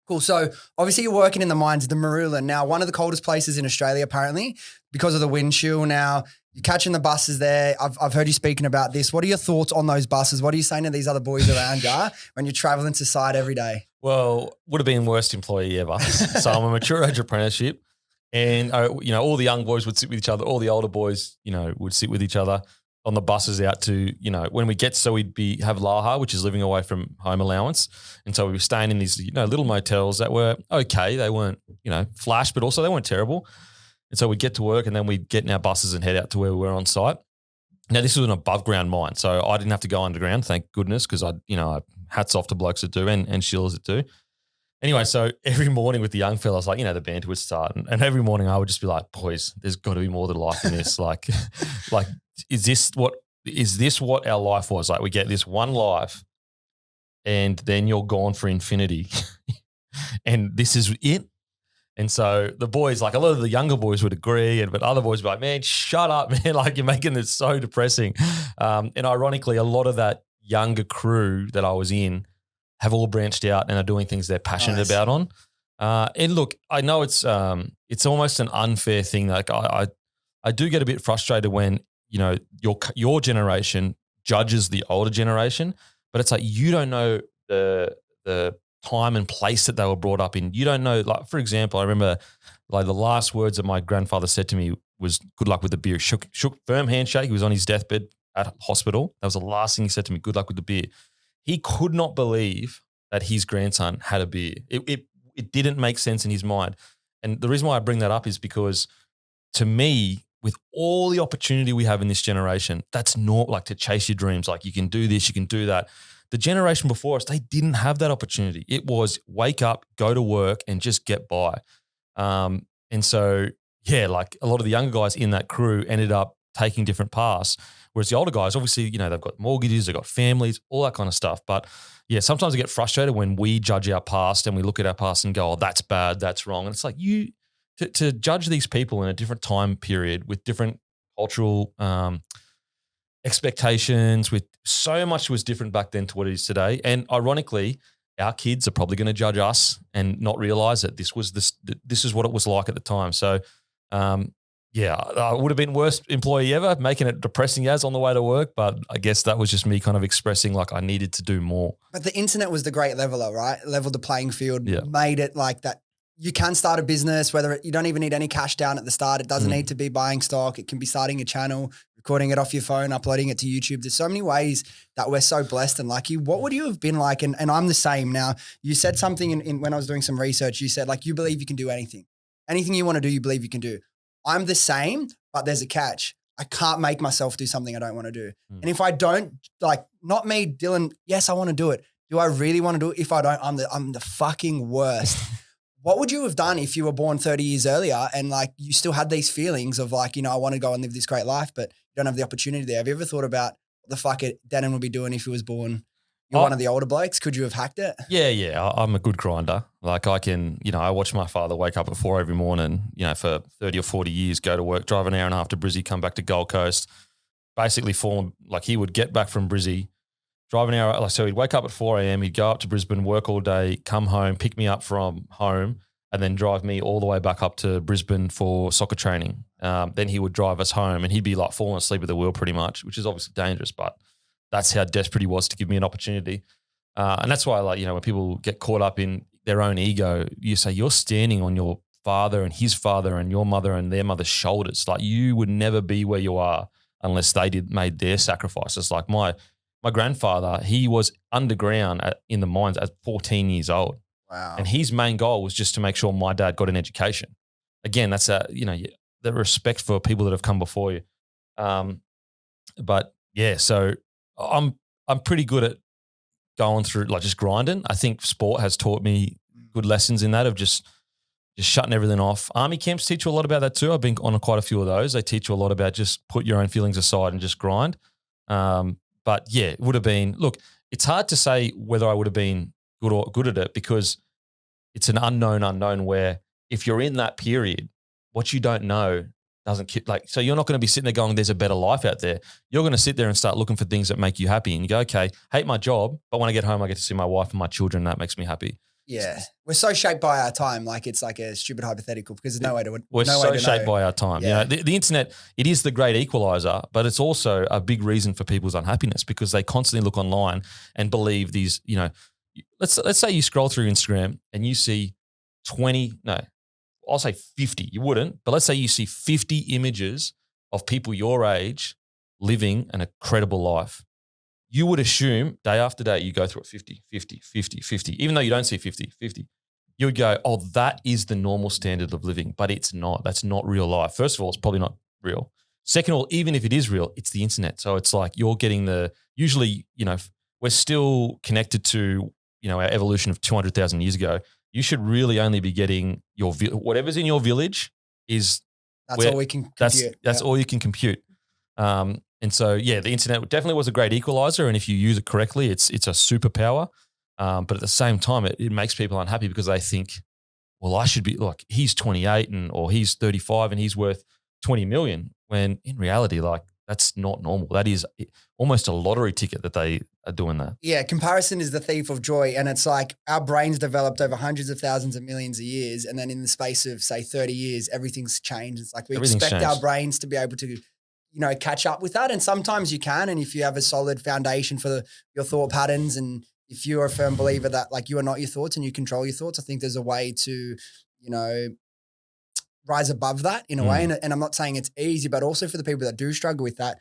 Cool. So obviously you're working in the mines, the Mullan. Now, one of the coldest places in Australia, apparently, because of the wind chill. Now, you're catching the buses there. I've heard you speaking about this. What are your thoughts on those buses? What are you saying to these other boys around you when you're traveling to site every day? Well, would have been worst employee ever. So I'm a mature age apprenticeship, and all the young boys would sit with each other. All the older boys, would sit with each other on the buses out to, when we get, so we'd have Laha, which is living away from home allowance. And so we were staying in these, little motels that were okay. They weren't, flash, but also they weren't terrible. And so we'd get to work and then we'd get in our buses and head out to where we were on site. Now, this was an above ground mine, so I didn't have to go underground, thank goodness, because hats off to blokes that do and shillers that do. Anyway, so every morning with the young fellas, the banter would start, and every morning I would just be like, boys, there's got to be more to life than this. like, is this what our life was? Like, we get this one life, and then you're gone for infinity, and this is it. And so the boys, like a lot of the younger boys would agree, but other boys would be like, man, shut up, man. Like, you're making this so depressing. And ironically, a lot of that younger crew that I was in have all branched out and are doing things they're passionate about on. And look, I know it's almost an unfair thing. Like I do get a bit frustrated when, your generation judges the older generation, but it's like you don't know the time and place that they were brought up in. You don't know, like, for example, I remember like the last words that my grandfather said to me was good luck with the beer. Shook firm handshake. He was on his deathbed at hospital. That was the last thing he said to me, good luck with the beer. He could not believe that his grandson had a beer. It didn't make sense in his mind. And the reason why I bring that up is because to me, with all the opportunity we have in this generation, that's not like to chase your dreams. Like, you can do this, you can do that. The generation before us, they didn't have that opportunity. It was wake up, go to work, and just get by. And so, yeah, like a lot of the younger guys in that crew ended up taking different paths, whereas the older guys, obviously, they've got mortgages, they've got families, all that kind of stuff. But yeah, sometimes I get frustrated when we judge our past and we look at our past and go, oh, that's bad, that's wrong. And it's like to judge these people in a different time period with different cultural expectations, with so much was different back then to what it is today. And ironically, our kids are probably going to judge us and not realize that this is what it was like at the time. So, yeah, I would have been worst employee ever, making it depressing as on the way to work. But I guess that was just me kind of expressing like I needed to do more. But the internet was the great leveler, right? Leveled the playing field, yeah. Made it like that. You can start a business, you don't even need any cash down at the start. It doesn't need to be buying stock. It can be starting a channel, recording it off your phone, uploading it to YouTube. There's so many ways that we're so blessed and lucky. What would you have been like? And I'm the same now. You said something in when I was doing some research, you said like, you believe you can do anything. Anything you want to do, you believe you can do. I'm the same, but there's a catch. I can't make myself do something I don't want to do. And if I don't, like, not me, Dylan, yes, I want to do it. Do I really want to do it? If I don't, I'm the fucking worst. What would you have done if you were born 30 years earlier and like you still had these feelings of like, I want to go and live this great life, but you don't have the opportunity there? Have you ever thought about what the fuck Denan would be doing if he was born? You're one of the older blokes. Could you have hacked it? Yeah. I'm a good grinder. Like I can, I watch my father wake up at 4 every morning, for 30 or 40 years, go to work, drive an hour and a half to Brizzy, come back to Gold Coast, basically form, like he would get back from Brizzy, drive an hour. So he'd wake up at 4 a.m. He'd go up to Brisbane, work all day, come home, pick me up from home, and then drive me all the way back up to Brisbane for soccer training. Then he would drive us home and he'd be like falling asleep at the wheel pretty much, which is obviously dangerous, but that's how desperate he was to give me an opportunity. And that's why, like, when people get caught up in their own ego, you say you're standing on your father and his father and your mother and their mother's shoulders. Like, you would never be where you are unless they made their sacrifices. Like my grandfather, he was underground in the mines at 14 years old. Wow. And his main goal was just to make sure my dad got an education. Again, that's the respect for people that have come before you. But yeah, so I'm pretty good at going through, like, just grinding. I think sport has taught me good lessons in that of just shutting everything off. Army camps teach you a lot about that too. I've been on quite a few of those. They teach you a lot about just put your own feelings aside and just grind. But yeah, it would have been, look, it's hard to say whether I would have been good at it because it's an unknown where if you're in that period, what you don't know doesn't keep, like, so you're not going to be sitting there going, there's a better life out there. You're going to sit there and start looking for things that make you happy. And you go, okay, hate my job, but when I get home, I get to see my wife and my children. And that makes me happy. Yeah. We're so shaped by our time. Like it's like a stupid hypothetical because there's no way to We're no so way to shaped know. by our time. Yeah. You know, the internet, it is the great equalizer, but it's also a big reason for people's unhappiness because they constantly look online and believe these, you know, let's say you scroll through Instagram and you see 50. You wouldn't, but let's say you see 50 images of people your age living an incredible life. You would assume day after day you go through it 50, 50, 50, 50, even though you don't see 50, 50. You would go, oh, that is the normal standard of living, but it's not. That's not real life. First of all, it's probably not real. Second of all, even if it is real, it's the internet. So it's like you're getting usually, you know, we're still connected to, you know, our evolution of 200,000 years ago. You should really only be getting whatever's in your village is That's all we can compute. That's all you can compute. And so, yeah, the internet definitely was a great equalizer. And if you use it correctly, it's a superpower. But at the same time, it makes people unhappy because they think, well, I should be like, he's 28 or he's 35 and he's worth 20 million. When in reality, like that's not normal. That is almost a lottery ticket that they are doing that. Yeah, comparison is the thief of joy. And it's like our brains developed over hundreds of thousands of millions of years. And then in the space of, say, 30 years, everything's changed. It's like we expect our brains to be able to, you know, catch up with that. And sometimes you can. And if you have a solid foundation for your thought patterns and if you're a firm believer that like you are not your thoughts and you control your thoughts, I think there's a way to, you know, rise above that in a way. And I'm not saying it's easy, but also for the people that do struggle with that,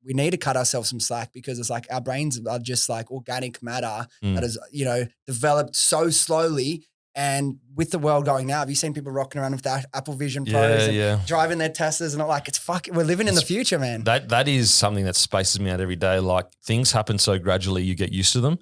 we need to cut ourselves some slack because it's like our brains are just like organic matter that is, you know, developed so slowly. And with the world going now, have you seen people rocking around with that Apple Vision Pros and driving their Teslas and all like, we're living in the future, man. That is something that spaces me out every day. Like things happen so gradually, you get used to them.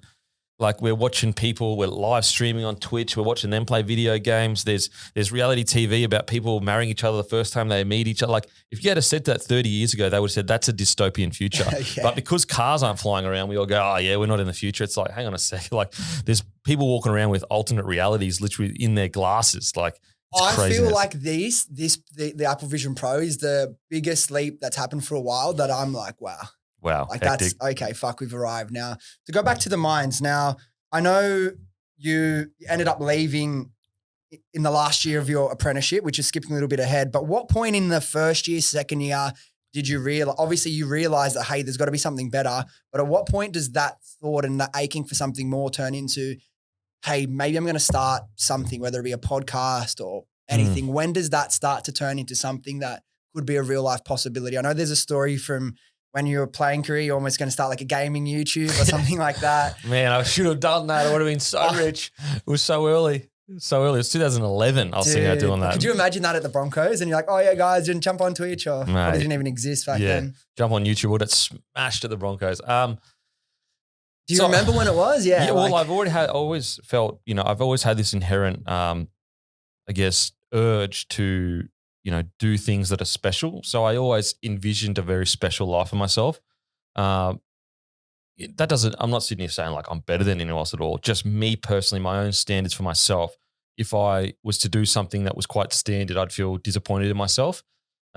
Like we're watching people, we're live streaming on Twitch, we're watching them play video games. There's reality TV about people marrying each other the first time they meet each other. Like if you had said that 30 years ago, they would have said that's a dystopian future. But because cars aren't flying around, we all go, oh yeah, we're not in the future. It's like, hang on a second. Like there's people walking around with alternate realities literally in their glasses. Like I feel like the Apple Vision Pro is the biggest leap that's happened for a while that I'm like, wow. Wow. Like hectic. That's okay. Fuck, we've arrived now. To go back to the mines. Now, I know you ended up leaving in the last year of your apprenticeship, which is skipping a little bit ahead. But what point in the first year, second year, did you realize? Obviously, you realized that hey, there's got to be something better. But at what point does that thought and that aching for something more turn into, hey, maybe I'm going to start something, whether it be a podcast or anything? When does that start to turn into something that could be a real life possibility? I know there's a story from when you were playing career, you're almost going to start like a gaming YouTube or something like that. Man, I should have done that. I would have been so rich. It was so early. So early. It was 2011. I was thinking about doing that. Could you imagine that at the Broncos? And you're like, oh yeah, guys, didn't jump on Twitch or it didn't even exist back then. Jump on YouTube. Would have smashed at the Broncos. Do you remember when it was? Yeah. Well, I've always felt, you know, I've always had this inherent, I guess, urge to, you know, do things that are special. So I always envisioned a very special life for myself. I'm not sitting here saying like I'm better than anyone else at all. Just me personally, my own standards for myself. If I was to do something that was quite standard, I'd feel disappointed in myself.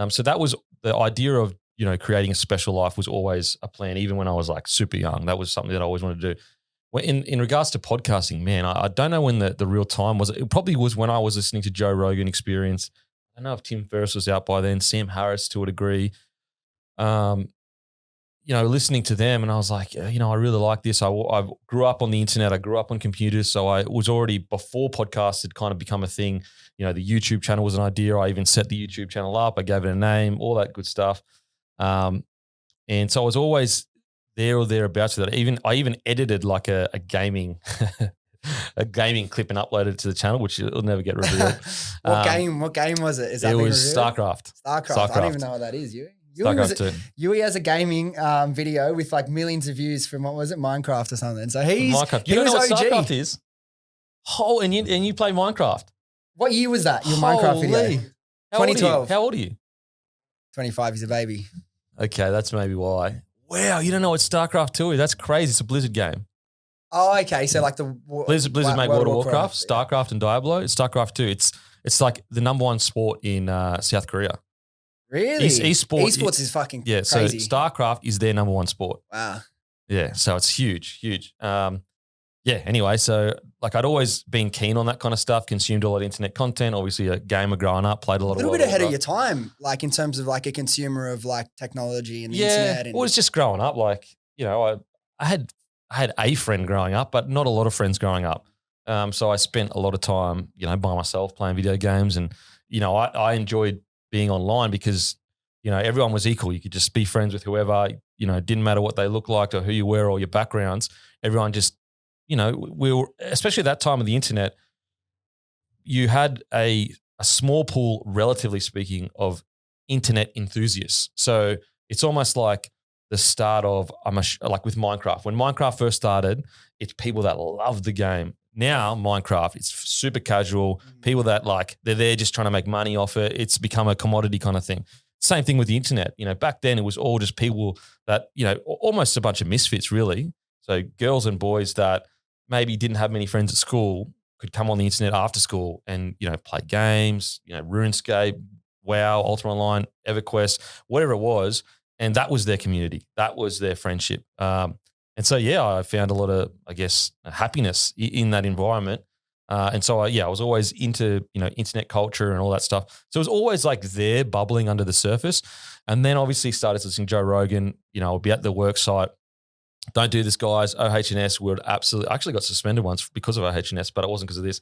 So that was the idea of, you know, creating a special life was always a plan. Even when I was like super young, that was something that I always wanted to do. In regards to podcasting, man, I don't know when the real time was. It probably was when I was listening to Joe Rogan Experience. I don't know if Tim Ferriss was out by then, Sam Harris to a degree, you know, listening to them. And I was like, you know, I really like this. I grew up on the internet. I grew up on computers. So I was already, before podcasts had kind of become a thing, you know, the YouTube channel was an idea. I even set the YouTube channel up. I gave it a name, all that good stuff. And so I was always there or thereabouts with that. I even edited like a gaming a gaming clip and uploaded it to the channel, which will never get revealed. What game was it? Is that it was StarCraft. StarCraft. I don't even know what that is. StarCraft 2. Yui has a gaming video with like millions of views from, what was it, Minecraft or something. So Minecraft. You don't know what StarCraft is? Oh, and you play Minecraft. What year was that? Your Minecraft video? 2012. How old are you? 25. He's a baby. Okay, that's maybe why. Wow, you don't know what StarCraft 2 is? That's crazy. It's a Blizzard game. Oh, okay. So like the Blizzard make World of Warcraft, StarCraft and Diablo. It's StarCraft 2. It's like the number one sport in South Korea. Really? Esports is fucking crazy. So StarCraft is their number one sport. Wow. Yeah, so it's huge. Yeah, yeah, anyway, so like I'd always been keen on that kind of stuff, consumed a lot of internet content, obviously a gamer growing up, played a lot of little bit ahead of your time, like in terms of like a consumer of like technology and the internet. And well, it's just growing up. Like, you know, I had a friend growing up, but not a lot of friends growing up. So I spent a lot of time, you know, by myself playing video games. And, you know, I enjoyed being online because, you know, everyone was equal. You could just be friends with whoever, you know, it didn't matter what they looked like or who you were or your backgrounds. Everyone just, you know, we were, especially at that time of the internet, you had a small pool, relatively speaking, of internet enthusiasts. So it's almost like the start of, like with Minecraft. When Minecraft first started, it's people that loved the game. Now Minecraft, it's super casual. People that like, they're there just trying to make money off it. It's become a commodity kind of thing. Same thing with the internet. You know, back then it was all just people that, you know, almost a bunch of misfits really. So girls and boys that maybe didn't have many friends at school could come on the internet after school and, you know, play games, you know, RuneScape, WoW, Ultima Online, EverQuest, whatever it was. And that was their community. That was their friendship. And so, yeah, I found a lot of, I guess, happiness in that environment. And so, I was always into, you know, internet culture and all that stuff. So it was always like there bubbling under the surface. And then obviously started listening to Joe Rogan. You know, I'll be at the work site. Don't do this, guys. OH&S would absolutely – I actually got suspended once because of OH&S, but it wasn't because of this.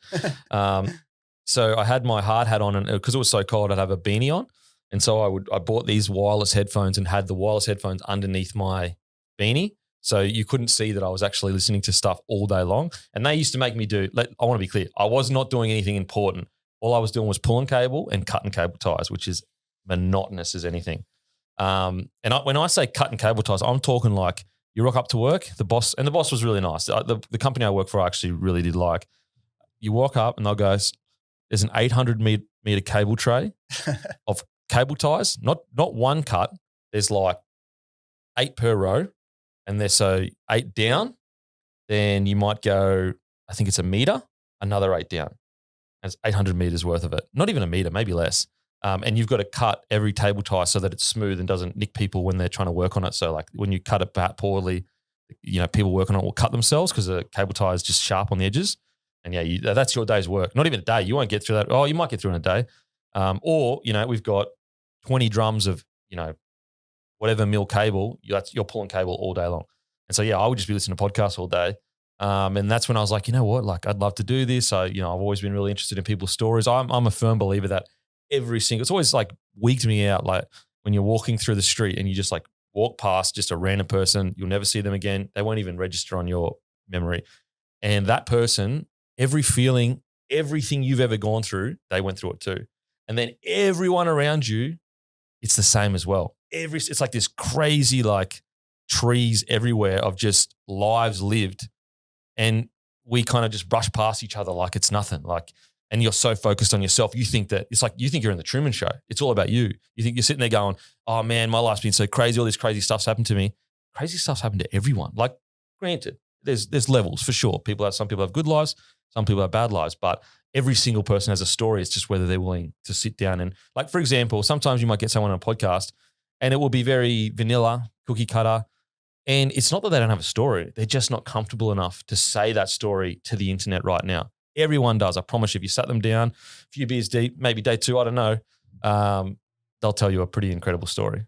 So I had my hard hat on, and because it was so cold, I'd have a beanie on. And so I bought these wireless headphones and had the wireless headphones underneath my beanie. So you couldn't see that I was actually listening to stuff all day long. And they used to make me I want to be clear, I was not doing anything important. All I was doing was pulling cable and cutting cable ties, which is monotonous as anything. And when I say cutting cable ties, I'm talking like you rock up to work, the boss was really nice. The company I work for, I actually really did like. You walk up and they'll go, there's an 800 meter cable tray of cable ties, not one cut. There's like 8 per row. And there's so 8 down, then you might go, I think it's a meter, another 8 down. That's 800 meters worth of it. Not even a meter, maybe less. And you've got to cut every cable tie so that it's smooth and doesn't nick people when they're trying to work on it. So like when you cut it back poorly, you know, people working on it will cut themselves because the cable tie is just sharp on the edges. And yeah, that's your day's work. Not even a day. You won't get through that. Oh, you might get through in a day. Or, you know, we've got 20 drums of, you know, whatever mil cable, you're pulling cable all day long. And so, yeah, I would just be listening to podcasts all day. And that's when I was like, you know what, like I'd love to do this. You know, I've always been really interested in people's stories. I'm a firm believer that it's always like weaked me out. Like when you're walking through the street and you just like walk past just a random person, you'll never see them again. They won't even register on your memory. And that person, every feeling, everything you've ever gone through, they went through it too. And then everyone around you, it's the same as well. It's like this crazy like trees everywhere of just lives lived, and we kind of just brush past each other like it's nothing. Like, and you're so focused on yourself, you think that it's like you think you're in the Truman Show. It's all about you. You think you're sitting there going, "Oh man, my life's been so crazy. All this crazy stuff's happened to me." Crazy stuff's happened to everyone. Like, granted, there's levels for sure. Some people have good lives, some people have bad lives, but every single person has a story. It's just whether they're willing to sit down and, like, for example, sometimes you might get someone on a podcast and it will be very vanilla, cookie cutter. And it's not that they don't have a story. They're just not comfortable enough to say that story to the internet right now. Everyone does. I promise you, if you sat them down, a few beers deep, maybe day 2, I don't know, they'll tell you a pretty incredible story.